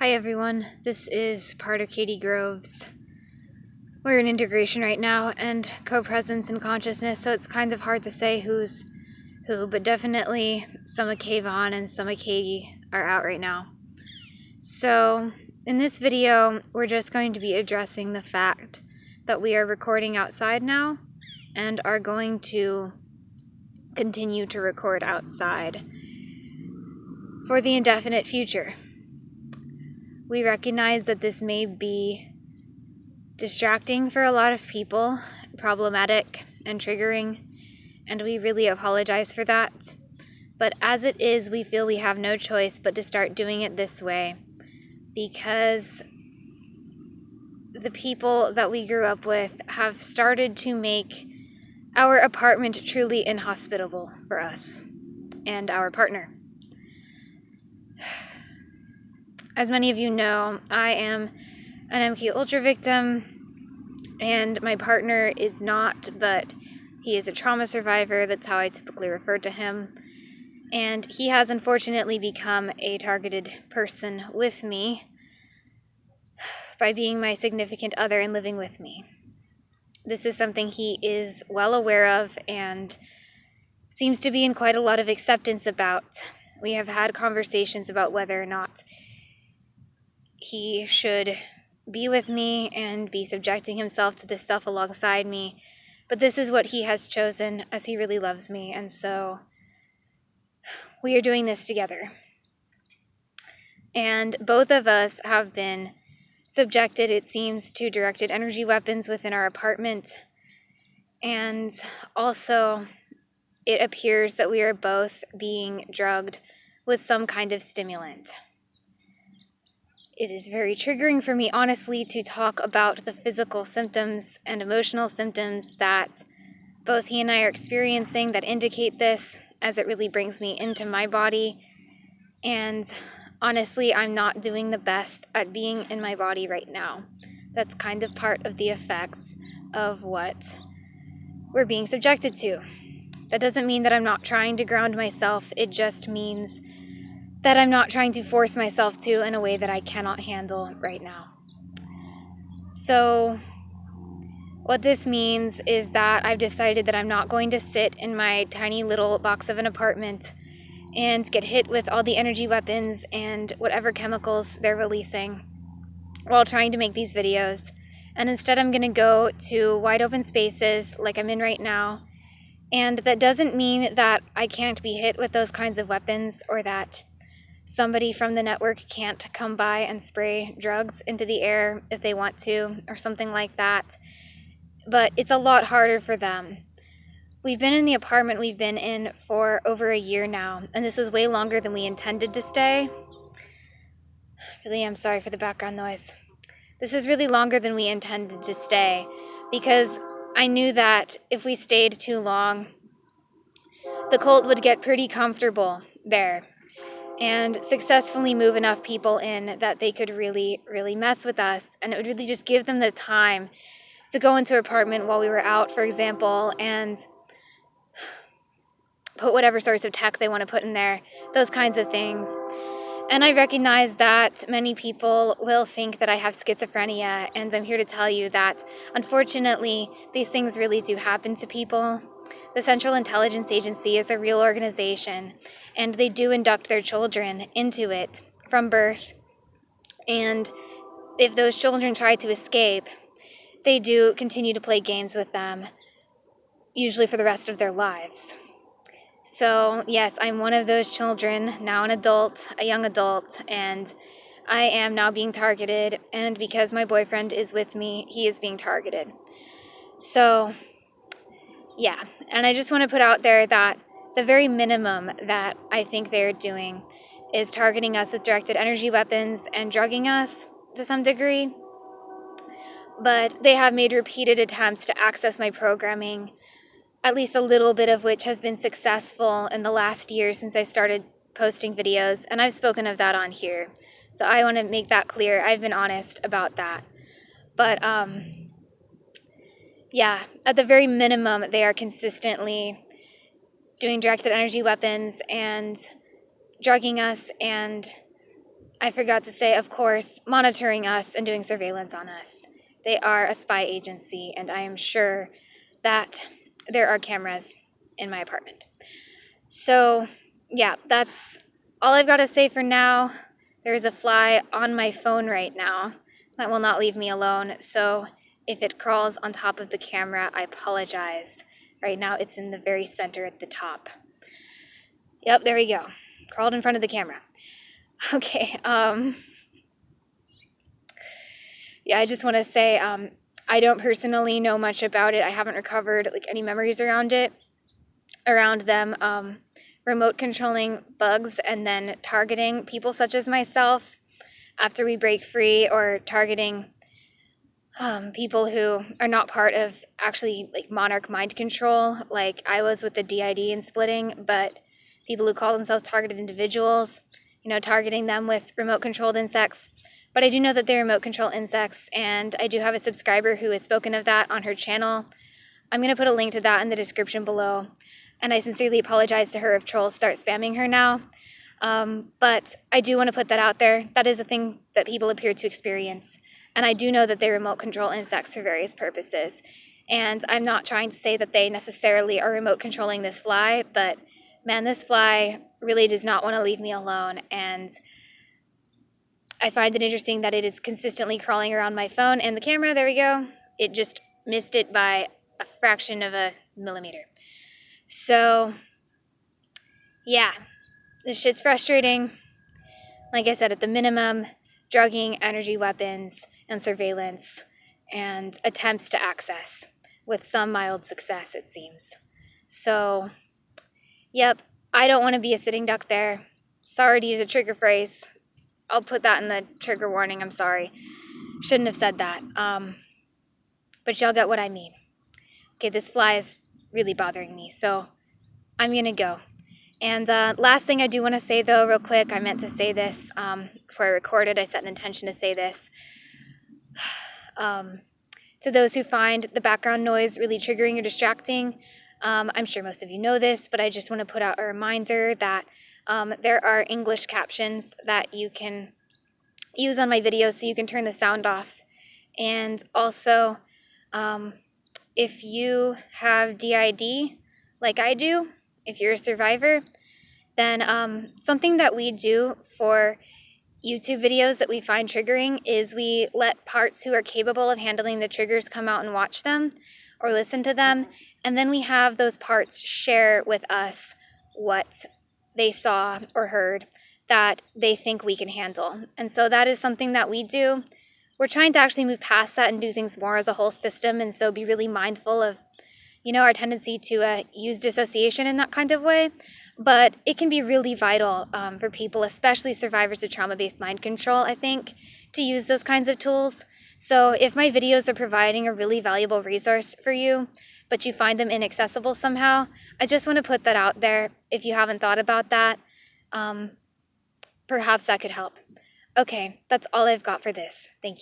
Hi everyone, this is part of Katy Groves. We're in integration right now and co-presence and consciousness, so it's kind of hard to say who's who, but definitely some of Kayvon and some of Katy are out right now. So in this video, we're just going to be addressing the fact that we are recording outside now and are going to continue to record outside for the indefinite future. We recognize that this may be distracting for a lot of people, problematic and triggering, and we really apologize for that. But as it is, we feel we have no choice but to start doing it this way because the people that we grew up with have started to make our apartment truly inhospitable for us and our partner. As many of you know, I am an MK Ultra victim, and my partner is not, but he is a trauma survivor. That's how I typically refer to him. And he has unfortunately become a targeted person with me by being my significant other and living with me. This is something he is well aware of and seems to be in quite a lot of acceptance about. We have had conversations about whether or not he should be with me and be subjecting himself to this stuff alongside me. But this is what he has chosen, as he really loves me, and so we are doing this together. And both of us have been subjected, it seems, to directed energy weapons within our apartment. And also, it appears that we are both being drugged with some kind of stimulant. It is very triggering for me, honestly, to talk about the physical symptoms and emotional symptoms that both he and I are experiencing that indicate this, as it really brings me into my body. And honestly, I'm not doing the best at being in my body right now. That's kind of part of the effects of what we're being subjected to. That doesn't mean that I'm not trying to ground myself. It just means that I'm not trying to force myself to in a way that I cannot handle right now. So what this means is that I've decided that I'm not going to sit in my tiny little box of an apartment and get hit with all the energy weapons and whatever chemicals they're releasing while trying to make these videos. And instead I'm going to go to wide open spaces like I'm in right now. And that doesn't mean that I can't be hit with those kinds of weapons or that somebody from the network can't come by and spray drugs into the air if they want to, or something like that. But it's a lot harder for them. We've been in the apartment we've been in for over a year now, and this is way longer than we intended to stay. Really, I'm sorry for the background noise. This is really longer than we intended to stay, because I knew that if we stayed too long, the cult would get pretty comfortable there and successfully move enough people in that they could really, really mess with us. And it would really just give them the time to go into our apartment while we were out, for example, and put whatever sorts of tech they want to put in there, those kinds of things. And I recognize that many people will think that I have schizophrenia, and I'm here to tell you that, unfortunately, these things really do happen to people. The Central Intelligence Agency is a real organization, and they do induct their children into it from birth. And if those children try to escape, they do continue to play games with them, usually for the rest of their lives. So, yes, I'm one of those children, now an adult, a young adult, and I am now being targeted, and because my boyfriend is with me, he is being targeted. So, yeah, and I just want to put out there that the very minimum that I think they're doing is targeting us with directed energy weapons and drugging us to some degree. But they have made repeated attempts to access my programming, at least a little bit of which has been successful in the last year since I started posting videos, and I've spoken of that on here. So I want to make that clear. I've been honest about that. But, yeah, at the very minimum, they are consistently doing directed energy weapons and drugging us and I forgot to say, of course, monitoring us and doing surveillance on us. They are a spy agency, and I am sure that there are cameras in my apartment. So, yeah, that's all I've got to say for now. There's a fly on my phone right now that will not leave me alone. So, if it crawls on top of the camera, I apologize. Right now, it's in the very center at the top. Yep, there we go. Crawled in front of the camera. Okay, yeah, I just want to say, I don't personally know much about it. I haven't recovered like any memories around them remote controlling bugs and then targeting people such as myself after we break free, or targeting people who are not part of actually like Monarch mind control, like I was with the DID and splitting, but people who call themselves targeted individuals, targeting them with remote controlled insects. But I do know that they're remote control insects, and I do have a subscriber who has spoken of that on her channel. I'm going to put a link to that in the description below, and I sincerely apologize to her if trolls start spamming her now. But I do want to put that out there. That is a thing that people appear to experience, and I do know that they remote control insects for various purposes. And I'm not trying to say that they necessarily are remote controlling this fly, but man, this fly really does not want to leave me alone, and I find it interesting that it is consistently crawling around my phone and the camera. There we go. It just missed it by a fraction of a millimeter. So, yeah, this shit's frustrating. Like I said, at the minimum, drugging, energy weapons, and surveillance, and attempts to access, with some mild success, it seems. So, yep, I don't want to be a sitting duck there. Sorry to use a trigger phrase. I'll put that in the trigger warning. I'm sorry. Shouldn't have said that. But y'all get what I mean. Okay, this fly is really bothering me, so I'm going to go. And last thing I do want to say, though, real quick, I meant to say this before I recorded. I set an intention to say this. To those who find the background noise really triggering or distracting, I'm sure most of you know this, but I just want to put out a reminder that there are English captions that you can use on my videos, so you can turn the sound off. And also, if you have DID, like I do, if you're a survivor, then something that we do for YouTube videos that we find triggering is we let parts who are capable of handling the triggers come out and watch them or listen to them, and then we have those parts share with us what they saw or heard that they think we can handle. And so that is something that we do. We're trying to actually move past that and do things more as a whole system, and so be really mindful of our tendency to use dissociation in that kind of way. But it can be really vital for people, especially survivors of trauma-based mind control, I think, to use those kinds of tools. So if my videos are providing a really valuable resource for you, but you find them inaccessible somehow, I just want to put that out there. If you haven't thought about that, perhaps that could help. Okay, that's all I've got for this. Thank you.